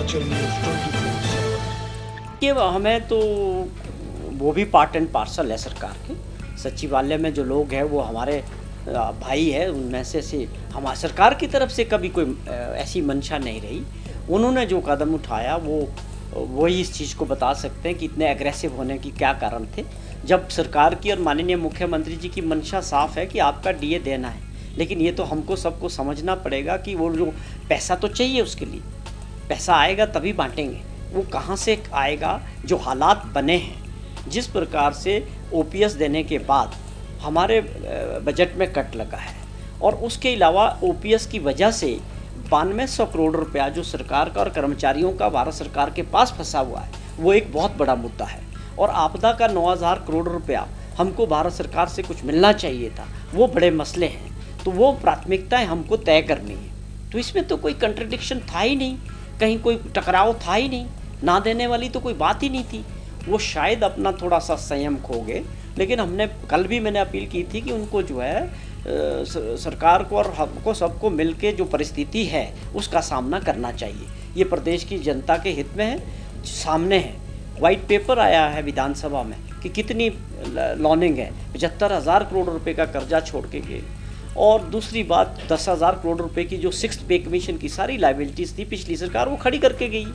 Himachal news 24/7। कि हमें तो वो भी पार्ट एंड पार्सल है सरकार के। सचिवालय में जो लोग हैं वो हमारे भाई है, उनमें से हमारी सरकार की तरफ से कभी कोई ऐसी मंशा नहीं रही। उन्होंने जो कदम उठाया वही इस चीज़ को बता सकते हैं कि इतने एग्रेसिव होने की क्या कारण थे। जब सरकार की और माननीय मुख्यमंत्री जी की मंशा साफ है कि आपका डीए देना है, लेकिन ये तो हमको सबको समझना पड़ेगा कि वो जो पैसा तो चाहिए, उसके लिए पैसा आएगा तभी बांटेंगे। वो कहाँ से आएगा? जो हालात बने हैं, जिस प्रकार से ओपीएस देने के बाद हमारे बजट में कट लगा है, और उसके अलावा ओपीएस की वजह से 9200 करोड़ रुपया जो सरकार का और कर्मचारियों का भारत सरकार के पास फंसा हुआ है, वो एक बहुत बड़ा मुद्दा है। और आपदा का 9000 करोड़ रुपया हमको भारत सरकार से कुछ मिलना चाहिए था, वो बड़े मसले हैं। तो वो प्राथमिकताएं हमको तय करनी है। तो इसमें तो कोई कंट्रडिक्शन था ही नहीं, कहीं कोई टकराव था ही नहीं, ना देने वाली तो कोई बात ही नहीं थी। वो शायद अपना थोड़ा सा संयम खो गए, लेकिन कल भी मैंने अपील की थी कि उनको जो है सरकार को और हमको सबको मिलके जो परिस्थिति है उसका सामना करना चाहिए। ये प्रदेश की जनता के हित में है, सामने है। वाइट पेपर आया है विधानसभा में कि कितनी लॉनिंग है, 75,000 करोड़ रुपए का कर्जा छोड़ के गए। और दूसरी बात, 10,000 करोड़ रुपए की जो 6th पे कमीशन की सारी लाइबिलिटीज़ थी पिछली सरकार, वो खड़ी करके गई।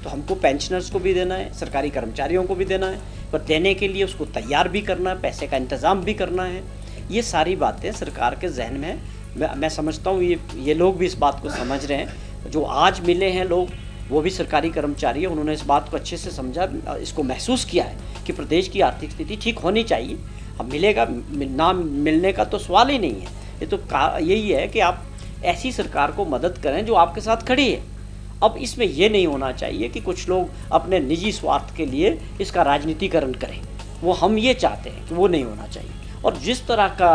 तो हमको पेंशनर्स को भी देना है, सरकारी कर्मचारियों को भी देना है, पर देने के लिए उसको तैयार भी करना है, पैसे का इंतज़ाम भी करना है। ये सारी बातें सरकार के जहन में है। मैं समझता हूँ ये लोग भी इस बात को समझ रहे हैं। जो आज मिले हैं लोग, वो भी सरकारी कर्मचारी है, उन्होंने इस बात को अच्छे से समझा, इसको महसूस किया है कि प्रदेश की आर्थिक स्थिति ठीक होनी चाहिए। अब मिलेगा ना मिलने का तो सवाल ही नहीं है। ये तो यही है कि आप ऐसी सरकार को मदद करें जो आपके साथ खड़ी है। अब इसमें ये नहीं होना चाहिए कि कुछ लोग अपने निजी स्वार्थ के लिए इसका राजनीतिकरण करें। वो हम ये चाहते हैं कि वो नहीं होना चाहिए। और जिस तरह का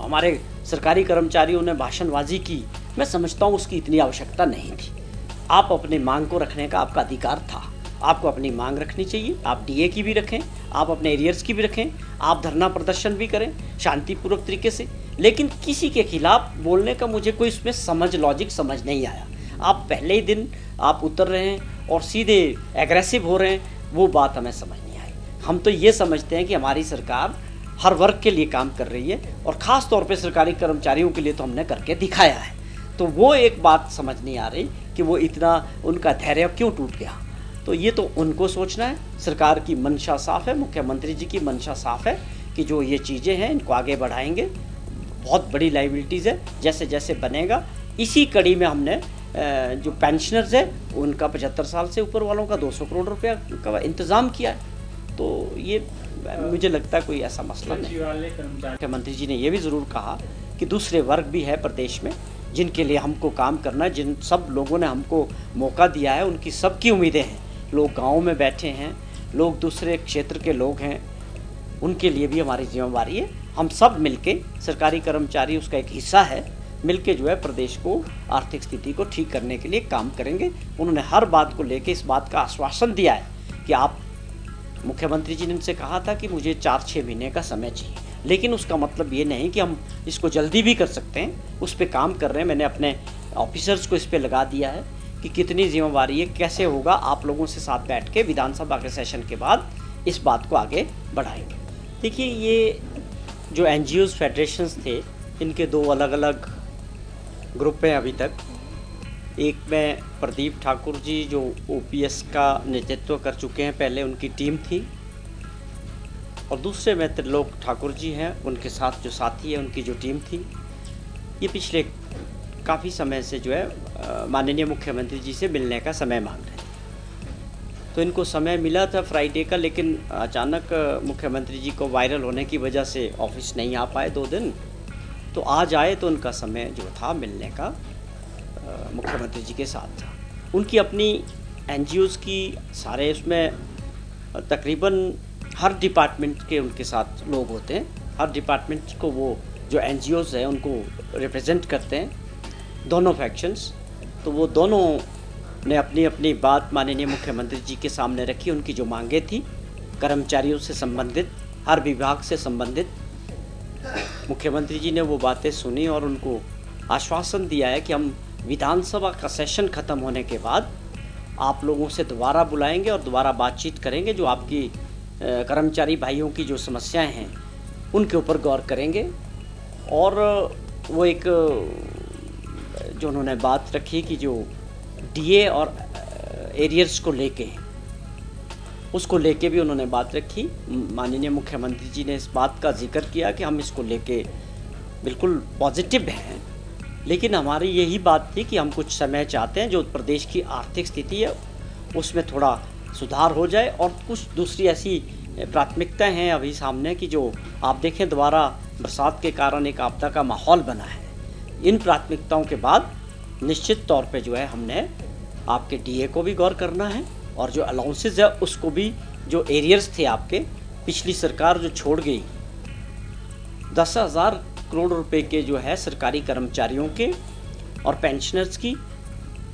हमारे सरकारी कर्मचारियों ने भाषणबाजी की, मैं समझता हूँ उसकी इतनी आवश्यकता नहीं थी। आप अपनी मांग को रखने का आपका अधिकार था, आपको अपनी मांग रखनी चाहिए। आप डीए की भी रखें, आप अपने एरियर्स की भी रखें, आप धरना प्रदर्शन भी करें शांतिपूर्वक तरीके से, लेकिन किसी के खिलाफ बोलने का मुझे कोई इसमें लॉजिक समझ नहीं आया। आप पहले ही दिन आप उतर रहे हैं और सीधे एग्रेसिव हो रहे हैं, वो बात हमें समझ नहीं आई। हम तो ये समझते हैं कि हमारी सरकार हर वर्ग के लिए काम कर रही है, और ख़ास तौर पे सरकारी कर्मचारियों के लिए तो हमने करके दिखाया है। तो वो एक बात समझ नहीं आ रही कि वो इतना उनका धैर्य क्यों टूट गया। तो ये तो उनको सोचना है। सरकार की मंशा साफ़ है, मुख्यमंत्री जी की मंशा साफ़ है कि जो ये चीज़ें हैं इनको आगे बढ़ाएंगे। बहुत बड़ी लाइबिलिटीज़ है, जैसे जैसे बनेगा। इसी कड़ी में हमने जो पेंशनर्स है उनका 75 साल से ऊपर वालों का 200 करोड़ रुपया का इंतज़ाम किया है। तो ये मुझे लगता है कोई ऐसा मसला नहीं। मुख्यमंत्री जी ने ये भी ज़रूर कहा कि दूसरे वर्ग भी है प्रदेश में जिनके लिए हमको काम करना है, जिन सब लोगों ने हमको मौका दिया है, उनकी सबकी उम्मीदें हैं। लोग गाँव में बैठे हैं, लोग दूसरे क्षेत्र के लोग हैं, उनके लिए भी हमारी जिम्मेवारी है। हम सब मिलके, सरकारी कर्मचारी उसका एक हिस्सा है, मिलके जो है प्रदेश को आर्थिक स्थिति को ठीक करने के लिए काम करेंगे। उन्होंने हर बात को लेके इस बात का आश्वासन दिया है कि आप, मुख्यमंत्री जी ने उनसे कहा था कि मुझे 4-6 महीने का समय चाहिए, लेकिन उसका मतलब ये नहीं कि हम इसको जल्दी भी कर सकते हैं। उस पर काम कर रहे हैं। मैंने अपने ऑफिसर्स को इस पर लगा दिया है कि कितनी जिम्मेवारी है, कैसे होगा। आप लोगों से साथ बैठ के विधानसभा के सेशन के बाद इस बात को आगे बढ़ाएंगे। देखिए, ये जो NGOs फेडरेशंस थे, इनके 2 अलग अलग ग्रुप हैं अभी तक। एक में प्रदीप ठाकुर जी जो ओपीएस का नेतृत्व कर चुके हैं, पहले उनकी टीम थी, और दूसरे में त्रिलोक ठाकुर जी हैं, उनके साथ जो साथी है उनकी जो टीम थी। ये पिछले काफ़ी समय से जो है माननीय मुख्यमंत्री जी से मिलने का समय मांग रहे थे। तो इनको समय मिला था फ्राइडे का, लेकिन अचानक मुख्यमंत्री जी को वायरल होने की वजह से ऑफिस नहीं आ पाए 2 दिन। तो आज आए तो उनका समय जो था मिलने का मुख्यमंत्री जी के साथ था। उनकी अपनी NGOs की सारे, उसमें तकरीबन हर डिपार्टमेंट के उनके साथ लोग होते हैं। हर डिपार्टमेंट को वो जो NGOs हैं उनको रिप्रेजेंट करते हैं, दोनों फैक्शंस। तो वो दोनों ने अपनी अपनी बात माननीय मुख्यमंत्री जी के सामने रखी। उनकी जो मांगें थी कर्मचारियों से संबंधित, हर विभाग से संबंधित, मुख्यमंत्री जी ने वो बातें सुनी और उनको आश्वासन दिया है कि हम विधानसभा का सेशन ख़त्म होने के बाद आप लोगों से दोबारा बुलाएंगे और दोबारा बातचीत करेंगे। जो आपकी कर्मचारी भाइयों की जो समस्याएं हैं उनके ऊपर गौर करेंगे। और वो एक जो उन्होंने बात रखी कि जो डीए और एरियर्स को लेके, उसको लेके भी उन्होंने बात रखी। माननीय मुख्यमंत्री जी ने इस बात का जिक्र किया कि हम इसको लेके बिल्कुल पॉजिटिव हैं, लेकिन हमारी यही बात थी कि हम कुछ समय चाहते हैं जो प्रदेश की आर्थिक स्थिति है उसमें थोड़ा सुधार हो जाए, और कुछ दूसरी ऐसी प्राथमिकताएं हैं अभी सामने कि जो आप देखें दोबारा बरसात के कारण एक आपदा का माहौल बना है। इन प्राथमिकताओं के बाद निश्चित तौर पे जो है हमने आपके डीए को भी गौर करना है, और जो अलाउंसेस है उसको भी, जो एरियर्स थे आपके, पिछली सरकार जो छोड़ गई 10,000 करोड़ रुपए के जो है सरकारी कर्मचारियों के और पेंशनर्स की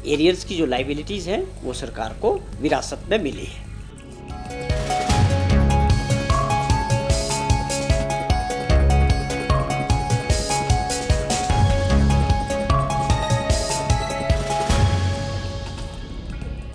एरियर्स की जो लाइबिलिटीज़ हैं वो सरकार को विरासत में मिली है।